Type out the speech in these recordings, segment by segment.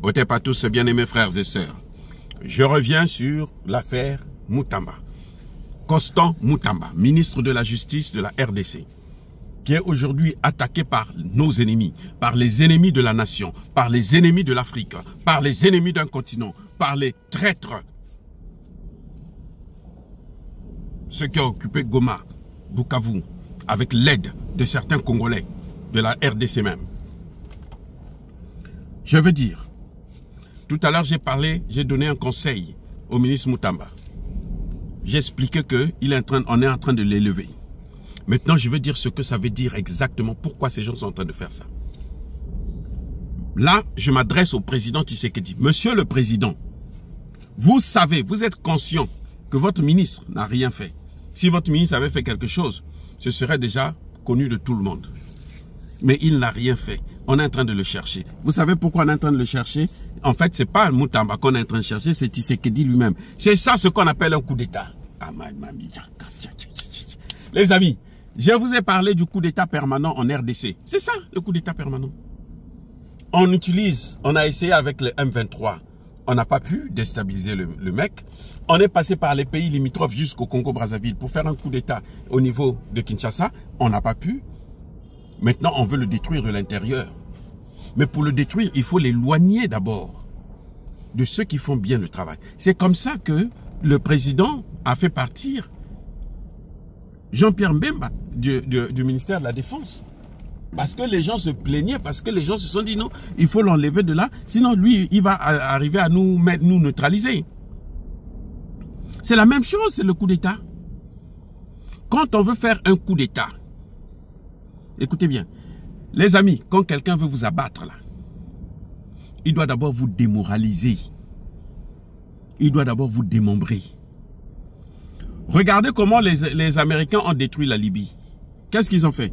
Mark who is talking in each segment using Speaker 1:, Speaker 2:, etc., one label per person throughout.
Speaker 1: Otep à tous, bien-aimés frères et sœurs. Je reviens sur l'affaire Moutamba. Constant Moutamba, ministre de la Justice de la RDC, qui est aujourd'hui attaqué par nos ennemis, par les ennemis de la nation, par les ennemis de l'Afrique, par les ennemis d'un continent, par les traîtres. Ceux qui ont occupé Goma, Bukavu, avec l'aide de certains Congolais, de la RDC même. Je veux dire, tout à l'heure j'ai donné un conseil au ministre Moutamba. J'ai expliqué qu'on est en train de l'élever. Maintenant, je veux dire ce que ça veut dire exactement, pourquoi ces gens sont en train de faire ça. Là, je m'adresse au président Tshisekedi. Monsieur le président, vous savez, vous êtes conscient que votre ministre n'a rien fait. Si votre ministre avait fait quelque chose, ce serait déjà connu de tout le monde. Mais il n'a rien fait. On est en train de le chercher. Vous savez pourquoi on est en train de le chercher? En fait, ce n'est pas Moutamba qu'on est en train de chercher, c'est Tshisekedi lui-même. C'est ça ce qu'on appelle un coup d'État. Les amis, je vous ai parlé du coup d'État permanent en RDC. C'est ça, le coup d'État permanent. On a essayé avec le M23. On n'a pas pu déstabiliser le mec. On est passé par les pays limitrophes jusqu'au Congo-Brazzaville pour faire un coup d'État au niveau de Kinshasa. On n'a pas pu. Maintenant, on veut le détruire de l'intérieur. Mais pour le détruire, il faut l'éloigner d'abord de ceux qui font bien le travail. C'est comme ça que le président a fait partir Jean-Pierre Mbemba du ministère de la Défense. Parce que les gens se plaignaient, parce que les gens se sont dit non, il faut l'enlever de là, sinon lui, il va arriver à nous neutraliser. C'est la même chose, c'est le coup d'État. Quand on veut faire un coup d'État, écoutez bien, les amis, quand quelqu'un veut vous abattre là, il doit d'abord vous démoraliser. Il doit d'abord vous démembrer. Regardez comment les Américains ont détruit la Libye. Qu'est-ce qu'ils ont fait?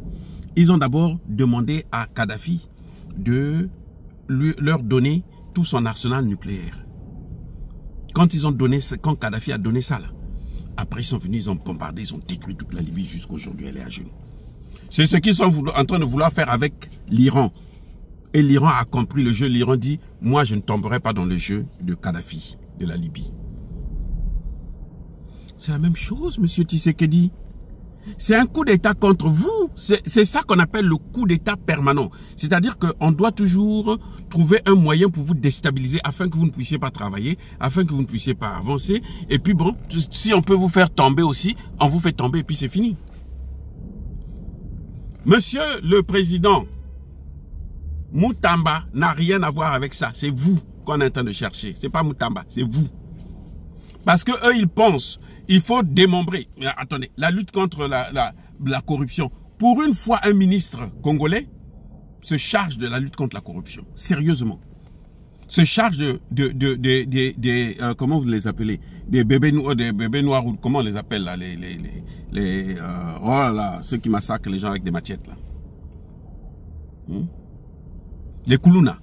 Speaker 1: Ils ont d'abord demandé à Kadhafi de leur donner tout son arsenal nucléaire. Quand Kadhafi a donné ça là, après ils sont venus, ils ont bombardé, ils ont détruit toute la Libye jusqu'aujourd'hui, elle est à genoux. C'est ce qu'ils sont en train de vouloir faire avec l'Iran. Et l'Iran a compris le jeu. L'Iran dit, moi je ne tomberai pas dans le jeu de Kadhafi, de la Libye. C'est la même chose, monsieur Tshisekedi. C'est un coup d'État contre vous. C'est ça qu'on appelle le coup d'État permanent. C'est-à-dire qu'on doit toujours trouver un moyen pour vous déstabiliser afin que vous ne puissiez pas travailler, afin que vous ne puissiez pas avancer. Et puis bon, si on peut vous faire tomber aussi, on vous fait tomber et puis c'est fini. Monsieur le président, Moutamba n'a rien à voir avec ça. C'est vous qu'on est en train de chercher. C'est pas Moutamba, c'est vous. Parce que eux, ils pensent, il faut démembrer. Mais attendez, la lutte contre la corruption. Pour une fois, un ministre congolais se charge de la lutte contre la corruption. Sérieusement. Se charge comment vous les appelez? Des bébés noirs, ou comment on les appelle là? Oh là, ceux qui massacrent les gens avec des machettes là. Les Koulouna.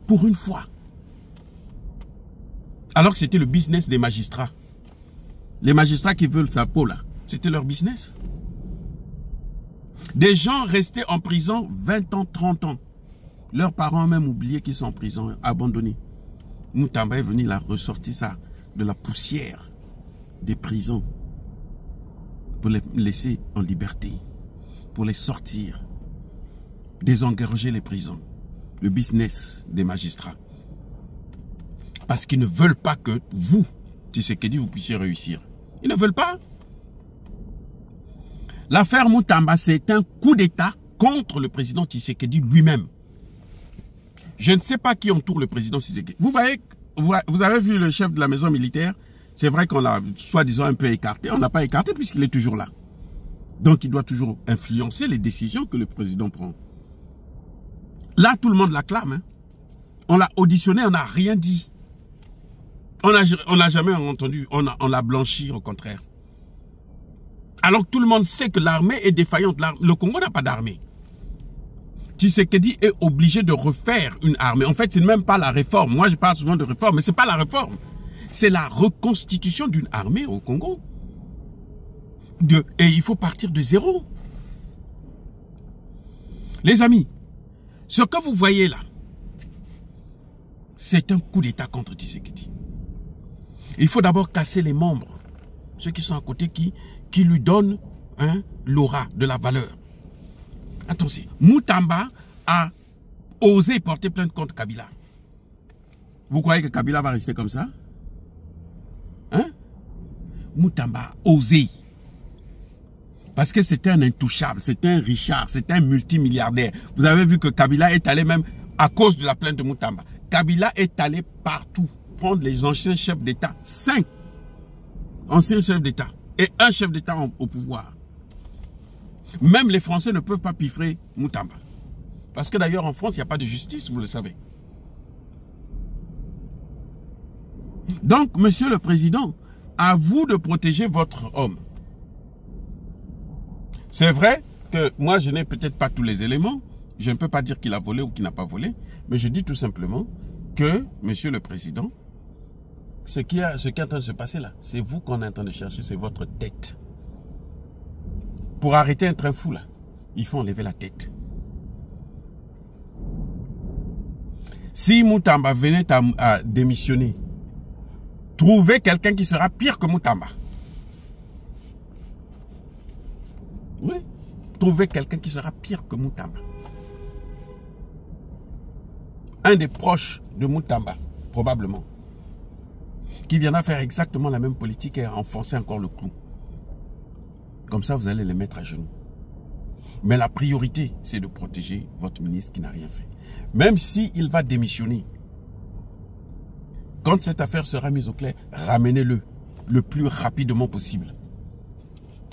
Speaker 1: Pour une fois. Alors que c'était le business des magistrats. Les magistrats qui veulent sa peau là, c'était leur business. Des gens restés en prison 20 ans, 30 ans. Leurs parents ont même oublié qu'ils sont en prison, abandonnés. Moutamba est venu, il a ressorti ça de la poussière des prisons pour les laisser en liberté, pour les sortir, désengorger les prisons, le business des magistrats. Parce qu'ils ne veulent pas que vous, Tshisekedi, vous puissiez réussir. Ils ne veulent pas. L'affaire Moutamba, c'est un coup d'État contre le président Tshisekedi lui-même. Je ne sais pas qui entoure le président Tshisekedi. Vous voyez, vous avez vu le chef de la maison militaire, c'est vrai qu'on l'a soi-disant un peu écarté. On ne l'a pas écarté puisqu'il est toujours là. Donc il doit toujours influencer les décisions que le président prend. Là, tout le monde l'acclame. Hein. On l'a auditionné, on n'a rien dit. On n'a jamais entendu, on l'a blanchi au contraire. Alors que tout le monde sait que l'armée est défaillante. Le Congo n'a pas d'armée. Tshisekedi est obligé de refaire une armée. En fait, ce n'est même pas la réforme. Moi, je parle souvent de réforme, mais ce n'est pas la réforme. C'est la reconstitution d'une armée au Congo. Et il faut partir de zéro. Les amis, ce que vous voyez là, c'est un coup d'État contre Tshisekedi. Il faut d'abord casser les membres, ceux qui sont à côté, qui lui donnent l'aura, de la valeur. Attention, Moutamba a osé porter plainte contre Kabila. Vous croyez que Kabila va rester comme ça? Hein? Moutamba a osé. Parce que c'était un intouchable, c'était un Richard, c'était un multimilliardaire. Vous avez vu que Kabila est allé même à cause de la plainte de Moutamba. Kabila est allé partout prendre les anciens chefs d'État, 5 anciens chefs d'État et un chef d'État au pouvoir. Même les Français ne peuvent pas piffrer Moutamba. Parce que d'ailleurs en France, il n'y a pas de justice, vous le savez. Donc, Monsieur le Président, à vous de protéger votre homme. C'est vrai que moi, je n'ai peut-être pas tous les éléments. Je ne peux pas dire qu'il a volé ou qu'il n'a pas volé. Mais je dis tout simplement que, Monsieur le Président, ce qui est en train de se passer là, c'est vous qu'on est en train de chercher, c'est votre tête. Pour arrêter un train fou là, il faut enlever la tête. Si Moutamba venait à démissionner, trouvez quelqu'un qui sera pire que Moutamba. Oui, trouvez quelqu'un qui sera pire que Moutamba. Un des proches de Moutamba, probablement, qui viendra faire exactement la même politique et enfoncer encore le clou. Comme ça, vous allez les mettre à genoux. Mais la priorité, c'est de protéger votre ministre qui n'a rien fait. Même s'il va démissionner, quand cette affaire sera mise au clair, ramenez-le le plus rapidement possible.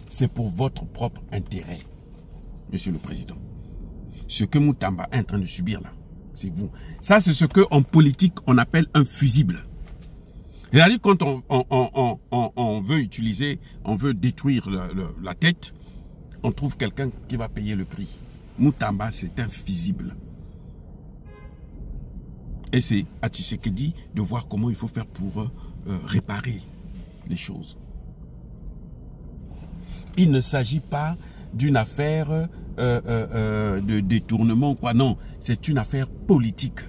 Speaker 1: C'est pour votre propre intérêt, Monsieur le Président. Ce que Moutamba est en train de subir là, c'est vous. Ça, c'est ce qu'en politique, on appelle un fusible. C'est-à-dire quand on veut utiliser, on veut détruire la tête, on trouve quelqu'un qui va payer le prix. Moutamba, c'est un fusible. Et c'est à Tshisekedi de voir comment il faut faire pour réparer les choses. Il ne s'agit pas d'une affaire de détournement, quoi. Non, c'est une affaire politique.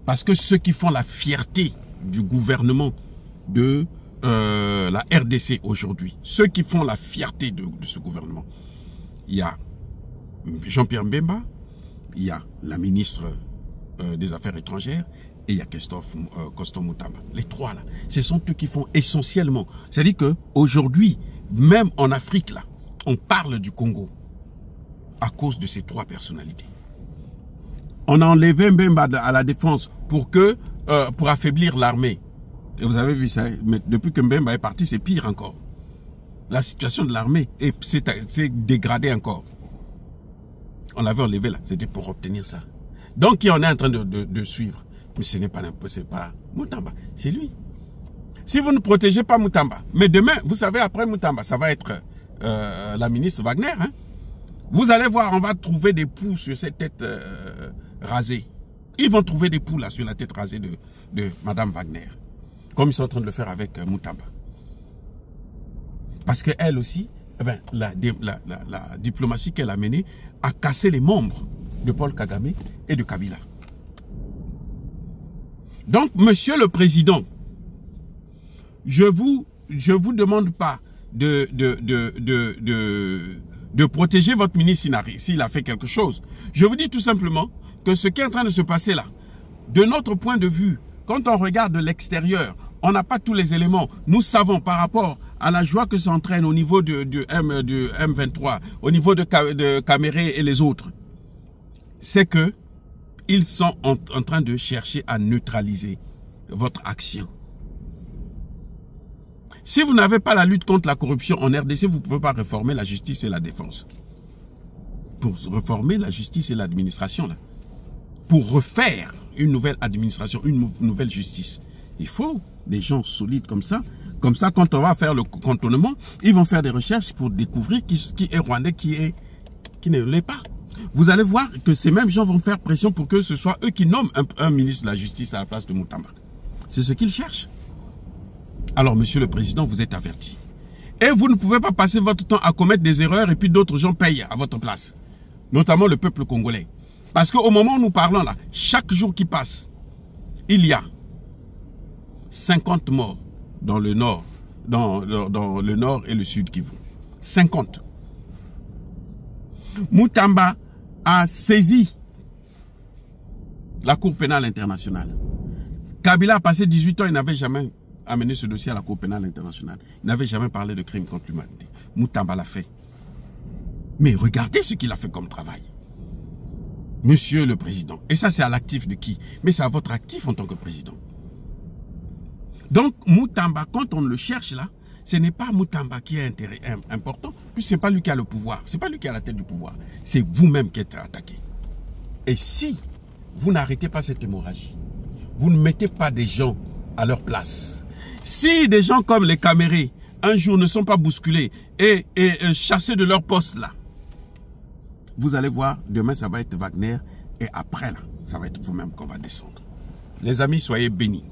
Speaker 1: Parce que ceux qui font la fierté du gouvernement de la RDC aujourd'hui, ceux qui font la fierté de ce gouvernement, il y a Jean-Pierre Mbemba, il y a la ministre des Affaires étrangères et il y a Constant Moutamba. Les trois là, ce sont eux qui font essentiellement. C'est-à-dire qu'aujourd'hui, même en Afrique là, on parle du Congo à cause de ces trois personnalités. On a enlevé Mbemba à la défense pour affaiblir l'armée. Et vous avez vu ça, mais depuis que Mbemba est parti, c'est pire encore. La situation de l'armée s'est dégradée encore. On l'avait enlevé là, c'était pour obtenir ça. Donc, on est en train de suivre. Mais ce n'est pas Moutamba, c'est lui. Si vous ne protégez pas Moutamba, mais demain, vous savez, après Moutamba, ça va être la ministre Wagner. Hein? Vous allez voir, on va trouver des poux sur cette tête rasée. Ils vont trouver des poux là sur la tête rasée de Madame Wagner. Comme ils sont en train de le faire avec Moutamba. Parce qu'elle aussi, eh ben, la diplomatie qu'elle a menée a cassé les membres de Paul Kagame et de Kabila. Donc, Monsieur le Président, je vous demande pas de protéger votre ministre s'il a fait quelque chose. Je vous dis tout simplement que ce qui est en train de se passer là, de notre point de vue, quand on regarde de l'extérieur, on n'a pas tous les éléments. Nous savons par rapport à la joie que ça entraîne au niveau de M23, au niveau de Caméré et les autres, c'est que ils sont en train de chercher à neutraliser votre action. Si vous n'avez pas la lutte contre la corruption en RDC, vous ne pouvez pas réformer la justice et la défense. Pour réformer la justice et l'administration, pour refaire une nouvelle administration, une nouvelle justice, il faut des gens solides comme ça. Comme ça, quand on va faire le cantonnement, ils vont faire des recherches pour découvrir qui est rwandais, qui ne l'est pas. Vous allez voir que ces mêmes gens vont faire pression pour que ce soit eux qui nomment un ministre de la Justice à la place de Moutamba. C'est ce qu'ils cherchent. Alors, Monsieur le Président, vous êtes averti. Et vous ne pouvez pas passer votre temps à commettre des erreurs et puis d'autres gens payent à votre place. Notamment le peuple congolais. Parce qu'au moment où nous parlons là, chaque jour qui passe, il y a 50 morts dans le nord, dans le nord et le sud Kivu. 50. Moutamba a saisi la Cour pénale internationale. Kabila a passé 18 ans, il n'avait jamais amené ce dossier à la Cour pénale internationale. Il n'avait jamais parlé de crimes contre l'humanité. Moutamba l'a fait. Mais regardez ce qu'il a fait comme travail. Monsieur le Président. Et ça, c'est à l'actif de qui? Mais c'est à votre actif en tant que Président. Donc, Moutamba, quand on le cherche là, ce n'est pas Moutamba qui a intérêt important, puisque ce n'est pas lui qui a le pouvoir. Ce n'est pas lui qui a la tête du pouvoir. C'est vous-même qui êtes attaqué. Et si vous n'arrêtez pas cette hémorragie, vous ne mettez pas des gens à leur place. Si des gens comme les Camérés, un jour ne sont pas bousculés et chassés de leur poste là, vous allez voir, demain ça va être Wagner et après là, ça va être vous-même qu'on va descendre. Les amis, soyez bénis.